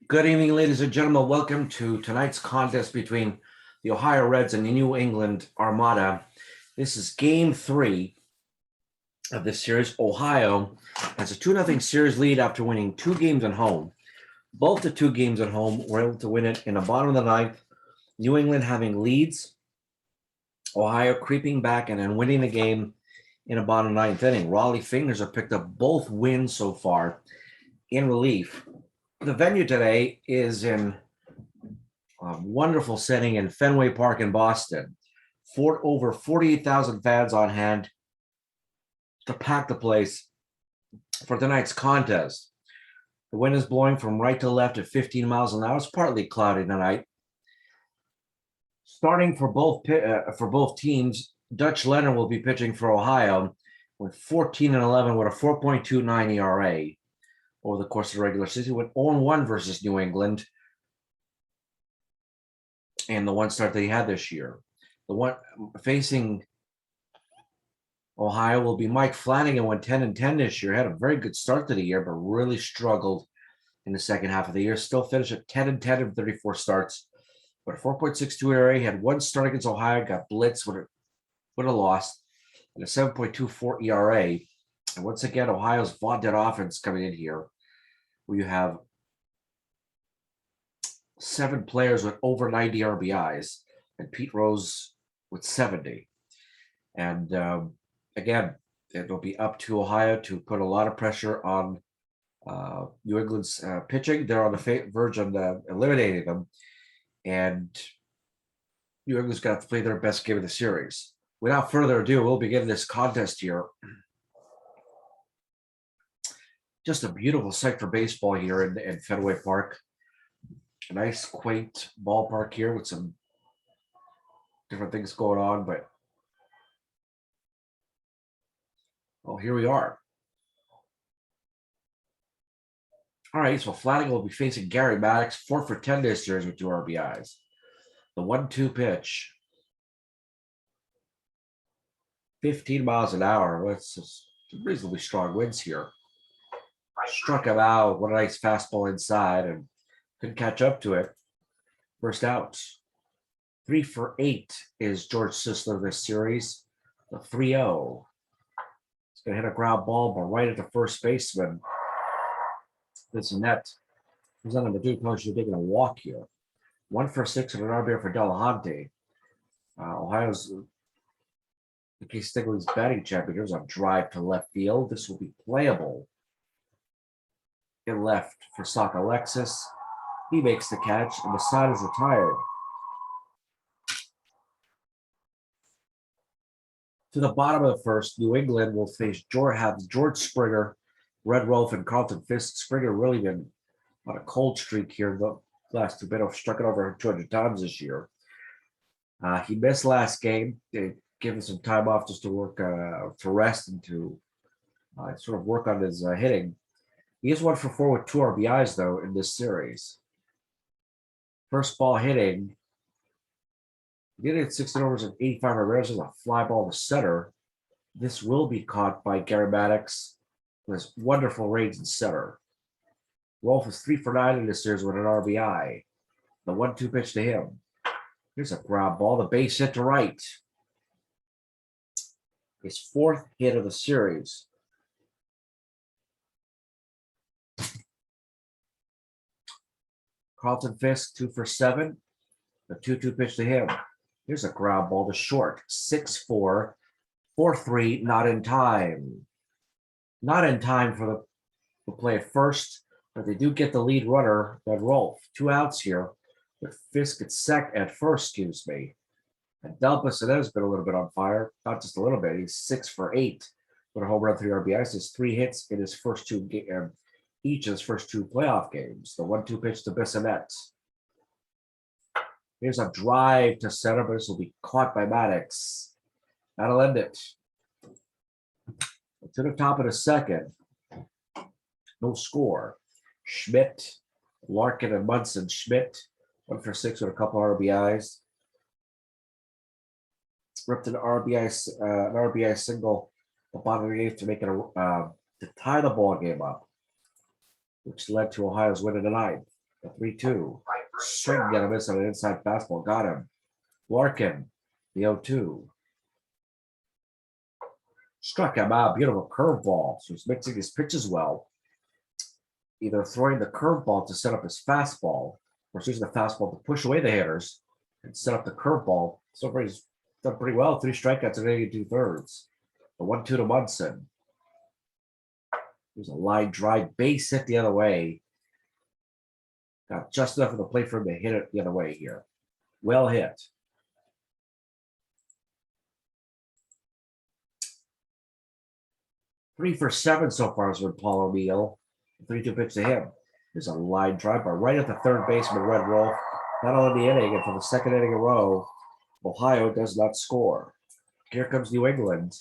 Good evening, ladies and gentlemen. Welcome to tonight's contest between the Ohio Reds and the New England Armada. This is game 3 of this series. Ohio has a 2-0 series lead after winning 2 games at home. Both the 2 games at home were able to win it in the bottom of the ninth. New England having leads. Ohio creeping back and then winning the game in the bottom ninth inning. Raleigh Fingers have picked up both wins so far in relief. The venue today is in a wonderful setting in Fenway Park in Boston. Over 48,000 fans on hand to pack the place for tonight's contest. The wind is blowing from right to left at 15 miles an hour. It's partly cloudy tonight. Starting for both teams, Dutch Leonard will be pitching for Ohio with 14-11 with a 4.29 ERA. Over the course of the regular season, went 0-1 versus New England and the one start that he had this year. The one facing Ohio will be Mike Flanagan, went 10-10 this year. Had a very good start to the year, but really struggled in the second half of the year. Still finished at 10-10 in 34 starts, but a 4.62 ERA. He had one start against Ohio, got blitzed with a loss, and a 7.24 ERA. And once again, Ohio's vaunted offense coming in here. We have 7 players with over 90 RBIs, and Pete Rose with 70. And again, it'll be up to Ohio to put a lot of pressure on New England's pitching. They're on the verge of eliminating them, and New England's got to play their best game of the series. Without further ado, we'll begin this contest here. Just a beautiful sight for baseball here in Fenway Park. A nice, quaint ballpark here with some different things going on, but well, here we are. All right, so Flanagan will be facing Gary Maddox, 4 for 10 this series with 2 RBIs. The 1-2 pitch, 15 miles an hour. That's some reasonably strong winds here. Struck him out, what a nice fastball inside, and couldn't catch up to it. First out. 3 for 8 is George Sisler this series. The 3-0. He's going to hit a ground ball, but right at the first baseman. This net. He's on number 2, coach, taking a walk here. 1 for 6 and an RBI for Delahunty. Ohio's the case Stengel's batting champion. Here's a drive to left field. This will be playable. In left for Sock Alexis. He makes the catch, and the side is retired. To the bottom of the first, New England will face George Springer, Red Wolf, and Carlton Fisk. Springer really been on a cold streak here. The last 2 minutes, struck it over 200 times this year. He missed last game. They gave him some time off just to work, to rest and to sort of work on his hitting. He is 1 for 4 with 2 RBIs, though, in this series. First ball hitting. He did it 16 overs and 85 RBIs. There's a fly ball to center. This will be caught by Gary Maddox with his wonderful range in center. Rolf is 3 for 9 in this series with an RBI. The 1-2 pitch to him. Here's a ground ball. The base hit to right. His 4th hit of the series. Carlton Fisk, 2 for 7. The 2-2 pitch to him. Here's a ground ball to short. 6-4, 4-3, not in time. Not in time for the play at first, but they do get the lead runner, that Rolf. 2 outs here, with Fisk at first, excuse me. And Delpis has been a little bit on fire. Not just a little bit. He's 6 for 8 with a home run, 3 RBIs. His 3 hits in his first 2 games. Each of his first 2 playoff games. The 1-2 pitch to Bissonette. Here's a drive to center, but this will be caught by Maddox. That'll end it. To the top of the second. No score. Schmidt, Larkin, and Munson. Schmidt, 1 for 6 with a couple RBIs. Ripped an RBI single the bottom of the 8th to make it to tie the ball game up, which led to Ohio's win in the 9th. The 3-2. Swing, got a miss on an inside fastball. Got him. Larkin, the 0-2. Struck him out. Beautiful curveball. So he's mixing his pitches well. Either throwing the curveball to set up his fastball, or using the fastball to push away the hitters and set up the curveball. So far, he's done pretty well. 3 strikeouts in 82 thirds. The 1-2 to Munson. There's a line drive, base hit the other way. Got just enough of the plate for him to hit it the other way here. Well hit. Three for 7 so far has been Paul O'Neill. 3-2 pitch to him. There's a line drive by right at the third baseman, Red Wolf. Not only the inning, and for the second inning in a row, Ohio does not score. Here comes New England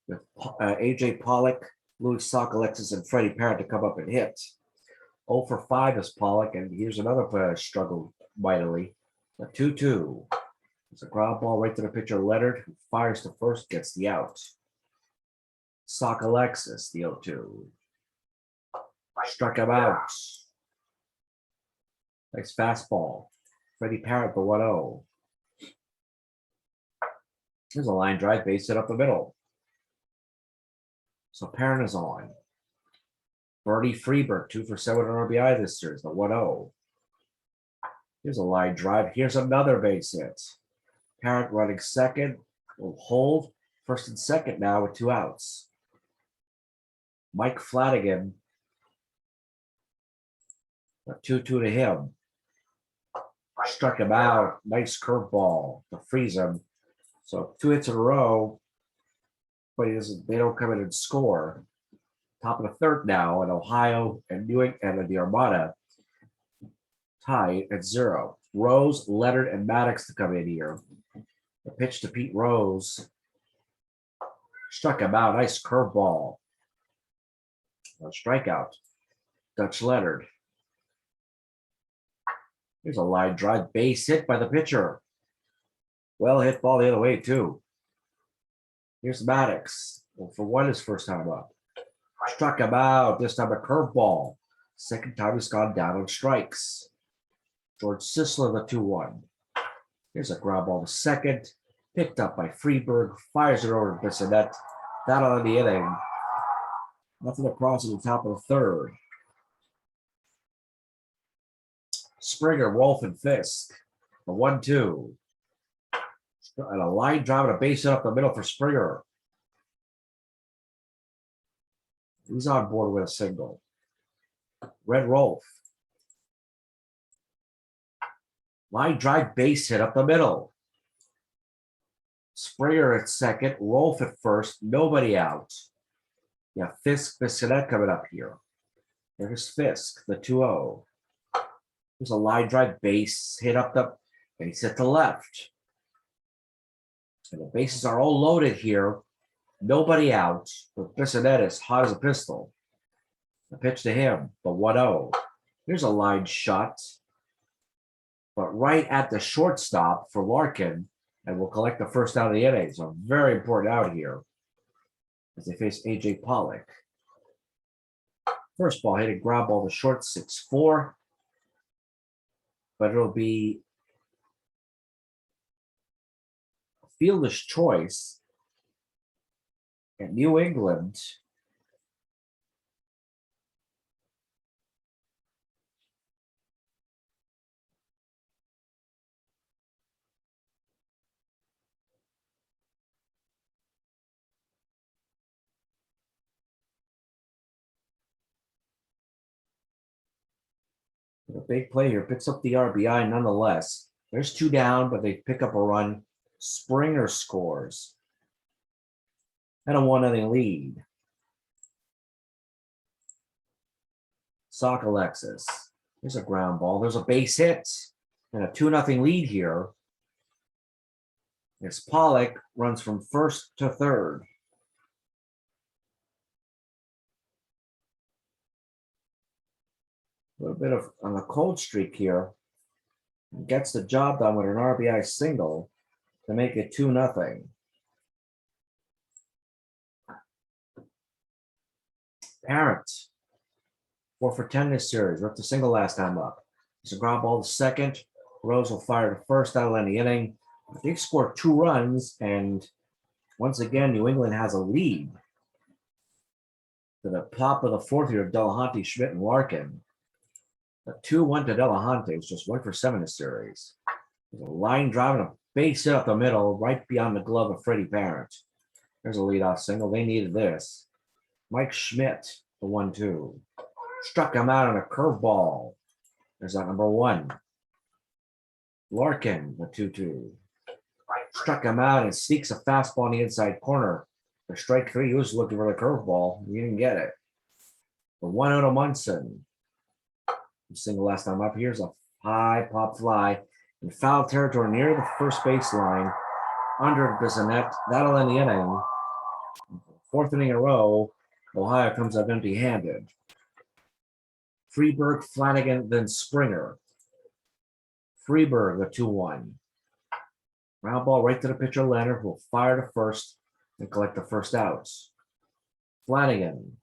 with A.J. Pollock, Louis Sockalexis, and Freddie Parent to come up and hit. 0 for 5 is Pollock, and here's another struggle mightily. A 2-2. It's a ground ball right to the pitcher, Leonard, who fires to first, gets the out. Sockalexis, the 0-2. Struck him out. Nice fastball. Freddie Parent, the 1-0. Here's a line drive, base hit up the middle. So Parent is on. Bernie Freeberg, 2 for 7 on RBI this series, the 1-0. Here's a line drive. Here's another base hit. Parent running second. Will hold first and second now with 2 outs. Mike Flanagan. A 2-2 to him. Struck him out. Nice curveball to freeze him. So 2 hits in a row, but they don't come in and score. Top of the third now, and Ohio and New England and the Armada tied at 0. Rose, Leonard, and Maddox to come in here. The pitch to Pete Rose. Struck him out. Nice curveball. A strikeout. Dutch Leonard. Here's a line drive, base hit by the pitcher. Well hit ball the other way, too. Here's Maddox. Well, for 1 his first time up. Struck him out. This time a curveball. Second time he's gone down on strikes. George Sisler, the 2-1. Here's a ground ball to second. Picked up by Freeberg. Fires it over to Bissonette. That on the inning. Nothing across at the top of the third. Springer, Wolf, and Fisk. The 1-2. And a line drive and a base hit up the middle for Springer. He's on board with a single. Red Wolf. Line drive, base hit up the middle. Springer at second, Wolf at first, nobody out. Yeah, Fisk, Bissonette coming up here. There's Fisk, the 2-0. There's a line drive, base hit up the base hit to left. And the bases are all loaded here. Nobody out. But Bissonette is hot as a pistol. The pitch to him, the 1-0. Here's a line shot. But right at the shortstop for Larkin, and will collect the first out of the inning. So very important out here as they face A.J. Pollock. First ball hitting ground ball to short, 6-4. But it'll be a fielder's choice. And New England a big play here, picks up the RBI nonetheless. There's 2 down, but they pick up a run. Springer scores. And a 1-0 lead. Sockalexis. There's a ground ball. There's a base hit. And a 2-0 lead here. As Pollock runs from first to third. A little bit of on a cold streak here. Gets the job done with an RBI single to make it 2-0. Parent, 4 for 10 this series. Ripped a single last time up. It's a ground ball to second. Rose will fire to first. That'll end the inning. They scored 2 runs, and once again, New England has a lead. To the top of the fourth here, Delahunty, Schmidt, and Larkin. A 2-1 to Delahunty. It's just 1 for 7 in the series. There's a line drive and a base hit up the middle, right beyond the glove of Freddie Parent. There's a leadoff single. They needed this. Mike Schmidt, the 1-2. Struck him out on a curveball. There's that number 1. Larkin, the 2-2. Struck him out and sneaks a fastball in the inside corner. For strike 3, he was looking for the curveball. He didn't get it. The 1-0 to Munson. Single last time up. Here's a high pop fly in foul territory near the first baseline. Under Bissonette. That'll end the inning. 4th inning in a row. Ohio comes up empty-handed. Freeberg, Flanagan, then Springer. Freeberg, the 2-1. Ground ball right to the pitcher, Leonard, who will fire to first and collect the first outs. Flanagan,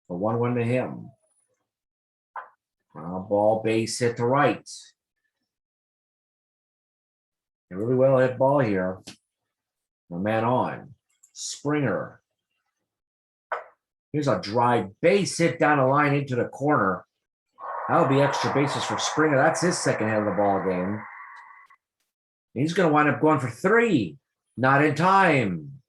the 1-1 to him. Ground ball, base hit to right. A really well hit ball here. The man on. Springer. Here's a dry base hit down the line into the corner. That'll be extra bases for Springer. That's his second hit of the ball game. He's going to wind up going for 3. Not in time.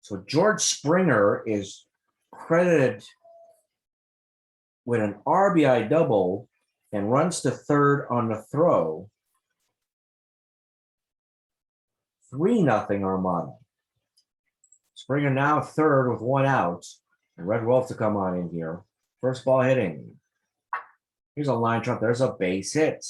So George Springer is credited with an RBI double and runs to third on the throw. 3-0 Armada. Springer now third with 1 out. And Red Wolf to come on in here. First ball hitting. Here's a line trap. There's a base hit.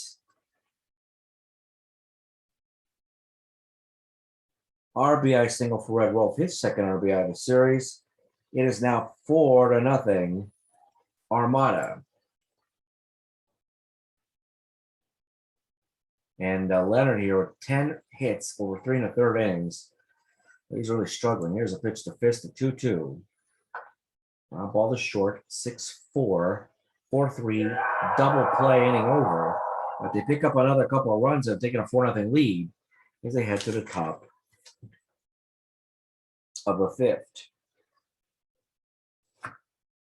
RBI single for Red Wolf. His second RBI of the series. It is now 4-0 Armada. And Leonard here with 10 hits over 3 1/3 innings. He's really struggling. Here's a pitch to Fist, a 2-2. Ball to short, 6-4, 4-3, double play inning over. But they pick up another couple of runs and have taken a 4-0 lead as they head to the top of the 5th.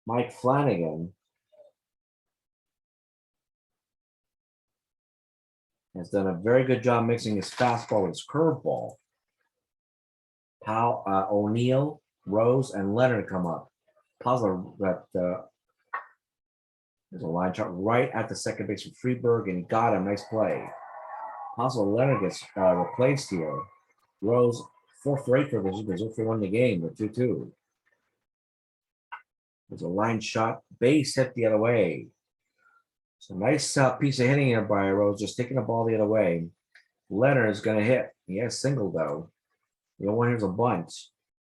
Mike Flanagan has done a very good job mixing his fastball with his curveball. O'Neill, Rose, and Leonard come up. Puzzler that there's a line shot right at the second base from Freeberg, and he got him. Nice play. Puzzler Leonard gets replaced here. Rose 4 for 8 for Vision, 0 for 1 in the game with 2-2. There's a line shot, base hit the other way. So nice piece of hitting here by Rose, just taking the ball the other way. Leonard is going to hit. He has single though. The 0-1 here's a bunt.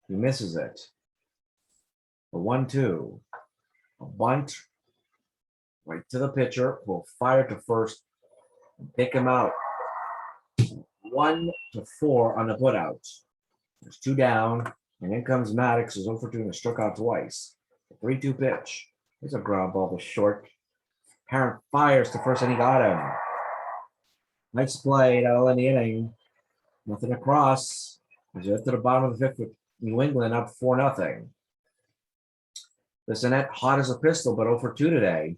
He misses it. The 1-2. A bunt right to the pitcher. Will fire to first and pick him out. 1-4 on the putouts. There's 2 down, and in comes Maddox, who's 0 for 2 and struck out twice. A 3-2 pitch. There's a ground ball to short. Parent fires to first, and he got him. Nice play. That'll end the inning. Nothing across. As you get to the bottom of the 5th with New England up 4-0. Bissonette hot as a pistol, but 0 for 2 today.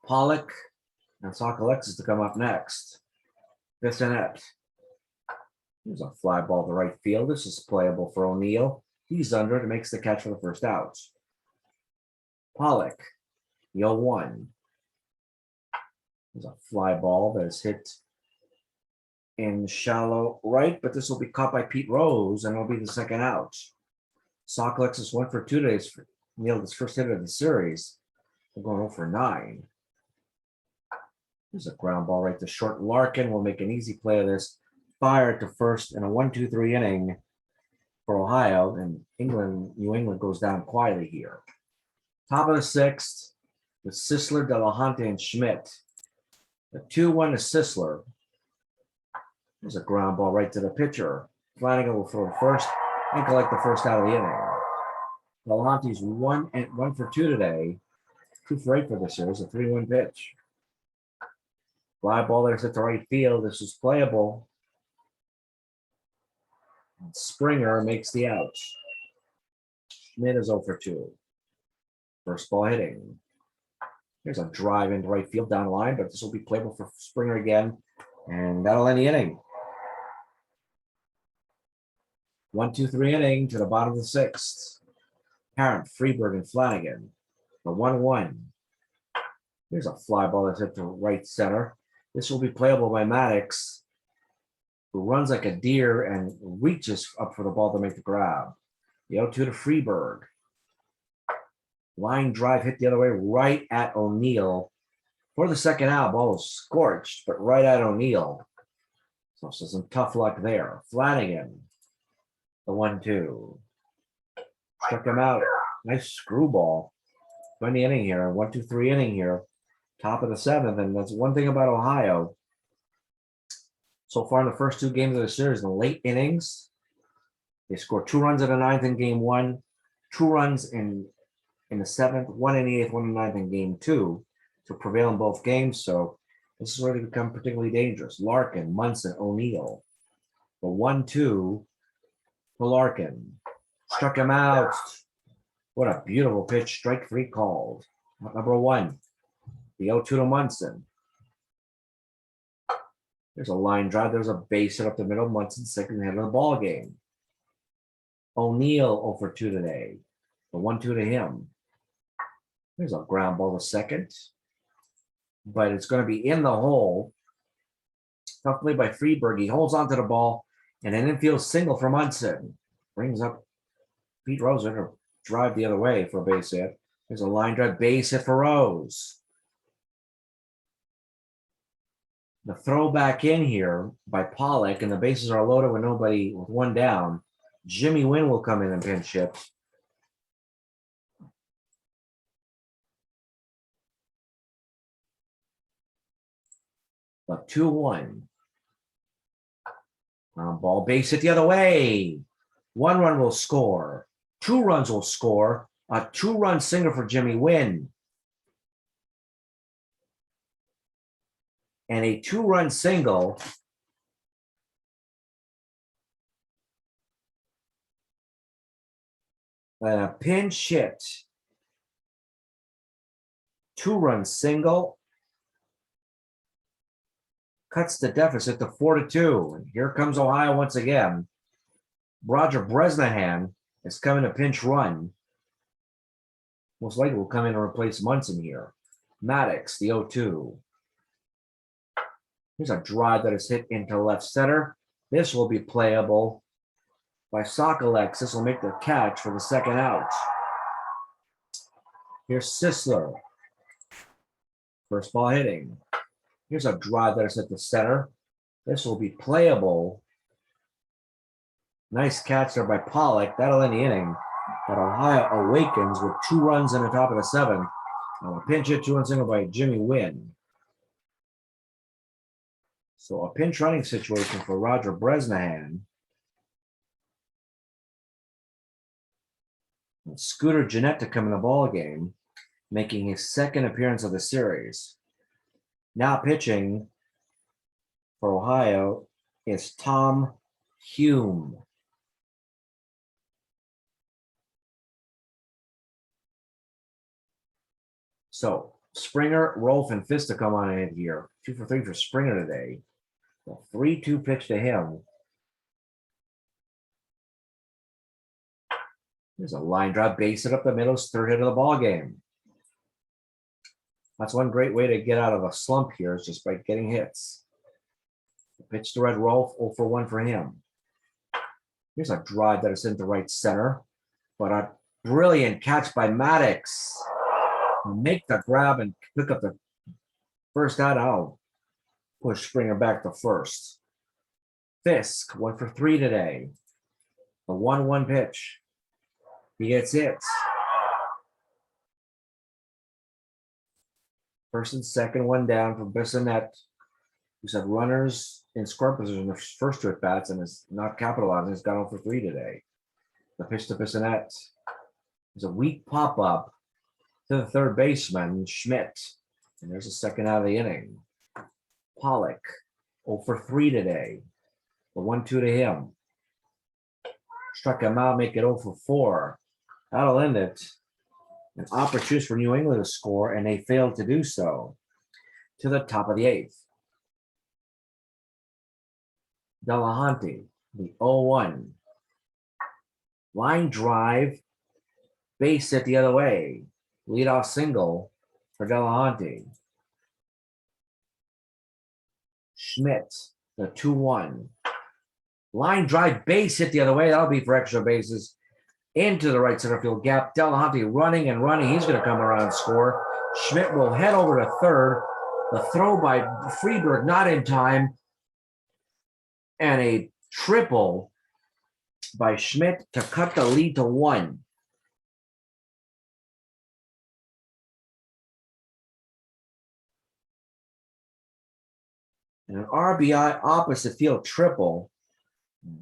Pollock and Alexis to come up next. Bissonette. Here's a fly ball to right field. This is playable for O'Neill. He's under it and makes the catch for the first out. Pollock, the 0-1. There's a fly ball that is hit in shallow right, but this will be caught by Pete Rose, and it'll be the second out. Alexis 1 for 2 days. Nailed his first hit of the series. They're going 0 for 9. There's a ground ball right to short. Larkin will make an easy play of this. Fire to first in a 1-2-3 inning for Ohio, and New England goes down quietly here. Top of the 6th with Sisler, Delahunty, and Schmidt. The 2-1 to Sisler. There's a ground ball right to the pitcher. Flanagan will throw first and collect the first out of the inning. Belante's 1 for 2 today. 2 for 8 for the series. A 3-1 pitch. Fly ball there's at the right field. This is playable. Springer makes the out. Schmidt is 0 for 2. First ball hitting. Here's a drive into right field down the line, but this will be playable for Springer again. And that'll end the inning. 1-2-3 inning to the bottom of the 6th. Parent, Freeberg, and Flanagan. The 1-1. Here's a fly ball that's hit to right center. This will be playable by Maddox, who runs like a deer and reaches up for the ball to make the grab. The 0-2 to Freeberg. Line drive hit the other way, right at O'Neill. For the second out, ball was scorched, but right at O'Neill. So some tough luck there. Flanagan, the 1-2. Struck him out. Nice screwball. 20 inning here, 1-2-3 inning here. Top of the 7th, and that's one thing about Ohio. So far in the first 2 games of the series, in the late innings, they scored 2 runs in the 9th in game 1, 2 runs in the 7th, 1 in the 8th, 1 in the 9th in game 2 to prevail in both games. So this has already become particularly dangerous. Larkin, Munson, O'Neill. The 1-2 to Larkin. Struck him out. What a beautiful pitch. Strike 3 called. Number 1. The 0-2 to Munson. There's a line drive. There's a base hit up the middle. Munson second hit of the ball game. O'Neill 0 for 2 today. The 1-2 to him. There's a ground ball to second. But it's going to be in the hole. Tough play by Freeberg. He holds onto the ball. And an infield single from Munson. Brings up Pete Rose to drive the other way for a base hit. There's a line drive base hit for Rose. The throw back in here by Pollock, and the bases are loaded with nobody, with 1 down. Jimmy Wynn will come in and pinch hit. But 2-1. Ball base hit the other way. 1 run will score. 2 runs will score. A 2-run single for Jimmy Wynn. And a 2-run single and a pinch hit. 2-run single cuts the deficit to 4-2. And here comes Ohio once again. Roger Bresnahan is coming to pinch run. Most likely will come in and replace Munson here. Maddox, the 0-2. Here's a drive that is hit into left center. This will be playable by Sokalex. This will make the catch for the second out. Here's Sisler. First ball hitting. Here's a drive that is hit the center. This will be playable. Nice catch there by Pollock. That'll end the inning. But Ohio awakens with 2 runs in the top of the 7th. And a pinch hit 2-run single by Jimmy Wynn. So a pinch running situation for Roger Bresnahan. And Scooter Jeanette to come in the ball game, making his 2nd appearance of the series. Now pitching for Ohio is Tom Hume. So Springer, Rolf, and Fista come on in here. 2 for 3 for Springer today. The 3-2 pitch to him. There's a line drive, base it up the middle, 3rd hit of the ball game. That's one great way to get out of a slump here, is just by getting hits. The pitch to Red Rolf, 0 for 1 for him. Here's a drive that is into right center, but a brilliant catch by Maddox. Make the grab and pick up the first out. I'll push Springer back to first. Fisk, 1 for 3 today. A 1-1 pitch. He gets hits. First and second, 1 down for Bissonnette, who's had runners in scoring position in the first 2 at-bats and is not capitalizing. He's got 0 for 3 today. The pitch to Bissonnette. There's a weak pop-up to the third baseman, Schmidt. And there's a second out of the inning. Pollock, 0 for 3 today. The 1-2 to him. Struck him out, make it 0 for 4. That'll end it. An opportunity for New England to score, and they failed to do so. To the top of the 8th. Delahanty, the 0-1. Line drive, base hit the other way. Leadoff single for Delahanty. Schmidt, the 2-1. Line drive, base hit the other way. That'll be for extra bases. Into the right center field gap. Delahanty running and running. He's going to come around and score. Schmidt will head over to third. The throw by Freeberg not in time. And a triple by Schmidt to cut the lead to 1. And an RBI opposite field triple.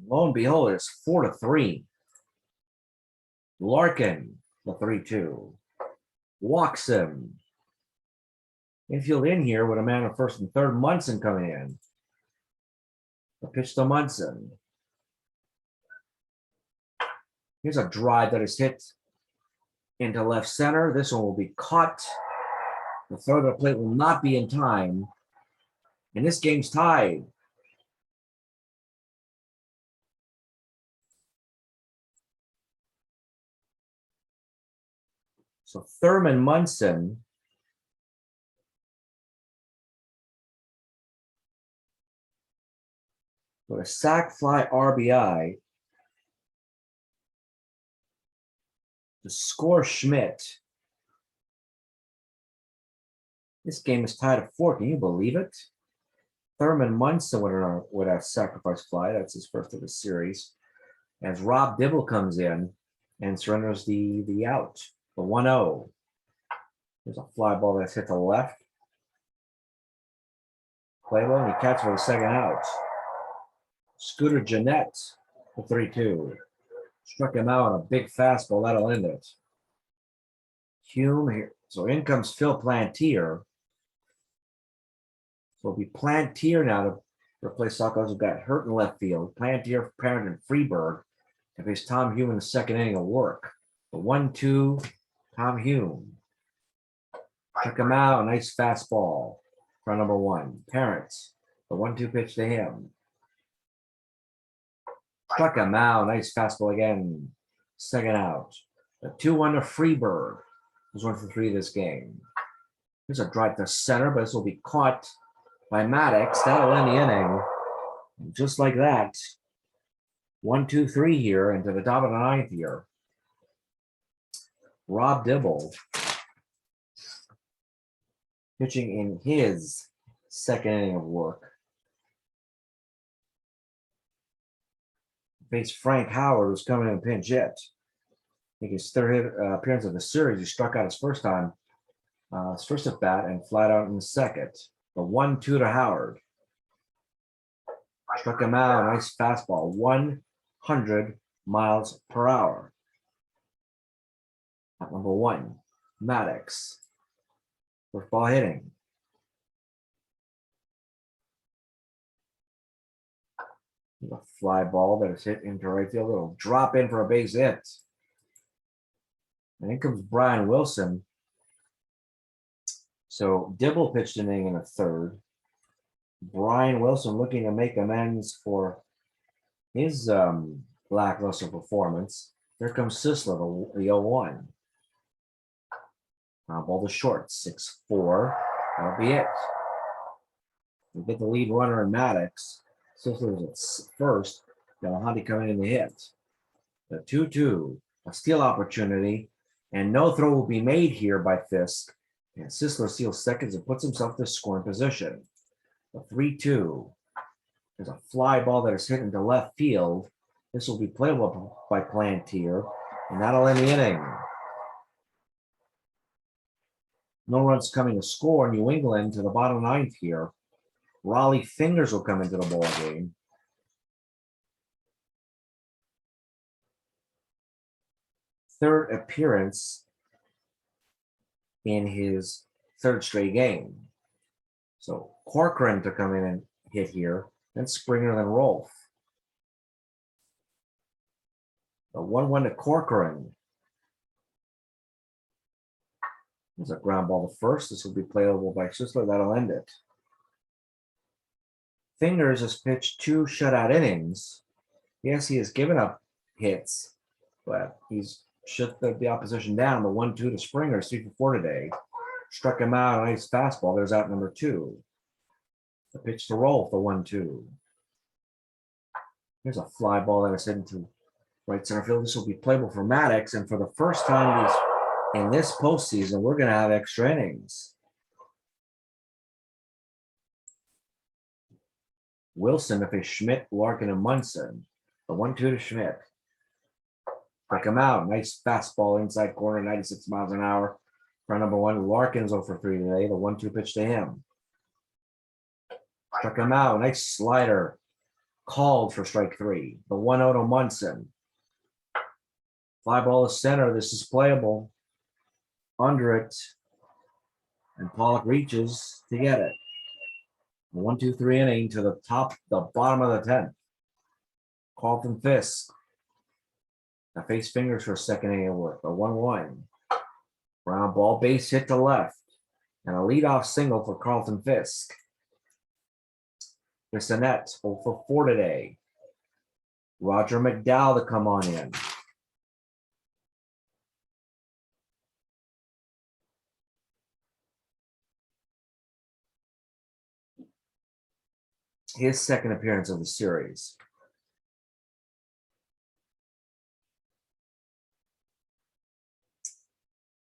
Lo and behold, it's 4 to 3. Larkin, the 3-2. Walks him. Infield in here with a man on first and third. Munson coming in. The pitch to Munson. Here's a drive that is hit into left center. This one will be caught. The throw to the plate will not be in time. And this game's tied. So Thurman Munson with a sac fly RBI to score Schmidt. This game is tied at 4. Can you believe it? Thurman Munson with a sacrifice fly. That's his first of the series. As Rob Dibble comes in and surrenders the out. The 1-0. There's a fly ball that's hit to the left. Play ball, and he catches for the second out. Scooter Jeanette, the 3-2. Struck him out on a big fastball. That'll end it. Hume here. So in comes Phil Plantier. So it'll be Plantier now to replace Salkos, who got hurt in left field. Plantier, Parent, and Freeberg to face Tom Hume in the second inning of work. The 1-2, Tom Hume. Struck him out. A nice fastball for number 1. Parent, the 1-2 pitch to him. Struck him out. Nice fastball again. Second out. The 2-1 to Freeberg. Who's 1 for 3 this game. Here's a drive to center, but this will be caught by Maddox. That'll end the inning. And just like that. 1-2-3 here into the top of the 9th here. Rob Dibble pitching in his second inning of work. Face Frank Howard, who's coming in pinch hit. I think his third appearance of the series. He struck out his first time, his first at bat, and flat out in the second. The 1-2 to Howard. Struck him out. Nice fastball. 100 miles per hour. At number 1, Maddox. First ball hitting. A fly ball that is hit into right field. It'll drop in for a base hit. And in comes Brian Wilson. So Dibble pitched an inning in the third. Brian Wilson looking to make amends for his lackluster performance. Here comes Sisler, the 0-1. Ball to short, 6-4. That'll be it. We get the lead runner in Maddox. Sisler's at first. Delahanty coming in to hit. The 2-2, a steal opportunity, and no throw will be made here by Fisk. And Sisler steals seconds and puts himself to scoring position. The 3-2. There's a fly ball that is hit into left field. This will be playable by Plantier, and that'll end the inning. No runs coming to score. New England to the bottom 9th here. Raleigh Fingers will come into the ball game. third appearance in his third straight game. So Corcoran to come in and hit here, then Springer, then Rolfe. The 1-1 to Corcoran. There's a ground ball to first. This will be playable by Sisler. That'll end it. Fingers has pitched 2 shutout innings. Yes, he has given up hits, but he's shut the opposition down. The 1-2 to Springer, 3 for 4 today. Struck him out. A nice fastball. There's out number 2. The pitch to Rolfe, the 1-2. Here's a fly ball that is hit into right center field. This will be playable for Maddox, and for the first time in this postseason, we're going to have extra innings. Wilson to face Schmidt, Larkin, and Munson. The 1-2 to Schmidt. Strike him out. Nice fastball inside corner, 96 miles an hour. For number 1, Larkin's 0 for 3 today. The 1-2 pitch to him. Struck him out. Nice slider. Called for strike 3. The 1-0 to Munson. Fly ball to center. This is playable. Under it. And Pollock reaches to get it. The 1-2-3 inning to the bottom of the 10th. Carlton Fisk. Now face Fingers for a second inning of work. The 1-1. Ground ball, base hit to left. And a leadoff single for Carlton Fisk. Bissonnette, 0 for 4 today. Roger McDowell to come on in. His second appearance of the series.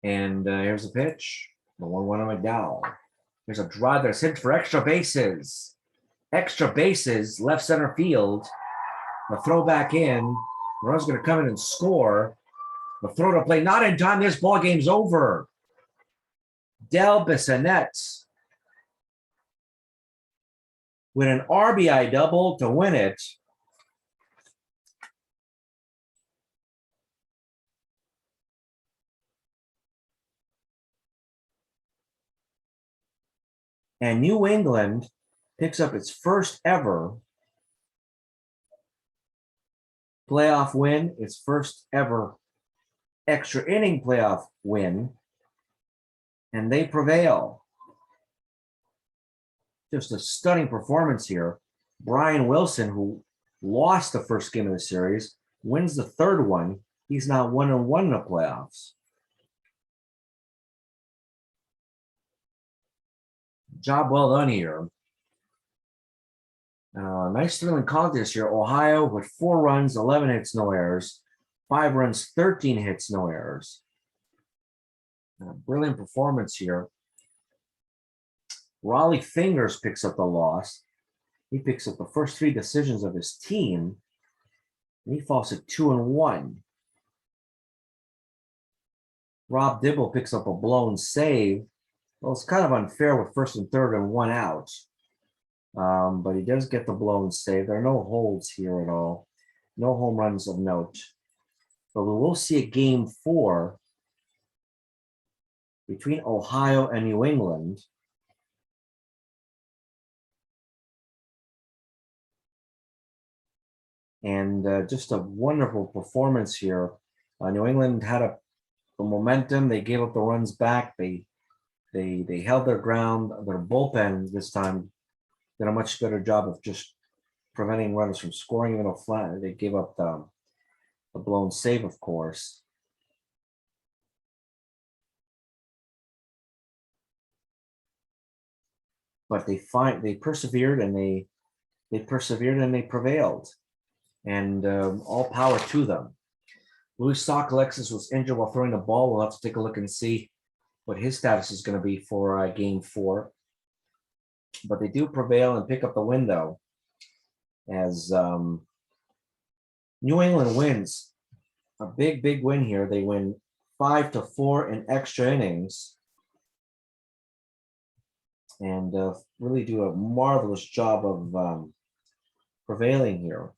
And here's the pitch. The 1-1 on McDowell. There's a drive that's hit for extra bases. Extra bases, left center field. The throw back in. Run's going to come in and score. The throw to play not in time. This ball game's over. Del Bissonnette with an RBI double to win it. And New England picks up its first ever playoff win, its first ever extra inning playoff win, and they prevail. Just a stunning performance here. Brian Wilson, who lost the first game of the series, wins the third one. He's now 1-1 in the playoffs. Job well done here. Nice thrilling contest here. Ohio with 4 runs, 11 hits, no errors. 5 runs, 13 hits, no errors. Brilliant performance here. Raleigh Fingers picks up the loss. He picks up the first 3 decisions of his team. And he falls at 2-1. Rob Dibble picks up a blown save. Well, it's kind of unfair with first and third and 1 out. But he does get the blown save. There are no holds here at all. No home runs of note. But we will see a game 4 between Ohio and New England. And just a wonderful performance here. New England had the momentum. They gave up the runs back. They held their ground. Their bullpen this time did a much better job of just preventing runners from scoring, even though Flanagan, they gave up the blown save, of course. But they persevered and they prevailed. And all power to them. Louis Sock Alexis was injured while throwing the ball. We'll have to take a look and see what his status is going to be for game 4. But they do prevail and pick up the win, though, as New England wins a big win here. They win 5-4 in extra innings and really do a marvelous job of prevailing here.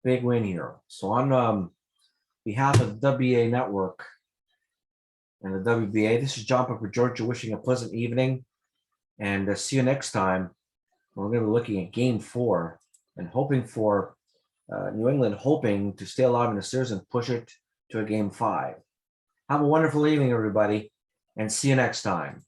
Big win here. So on behalf of the WBA Network and the WBA, this is John Pepper Georgia wishing a pleasant evening, and see you next time. We're going to be looking at Game 4 and hoping for New England hoping to stay alive in the series and push it to a Game 5. Have a wonderful evening, everybody, and see you next time.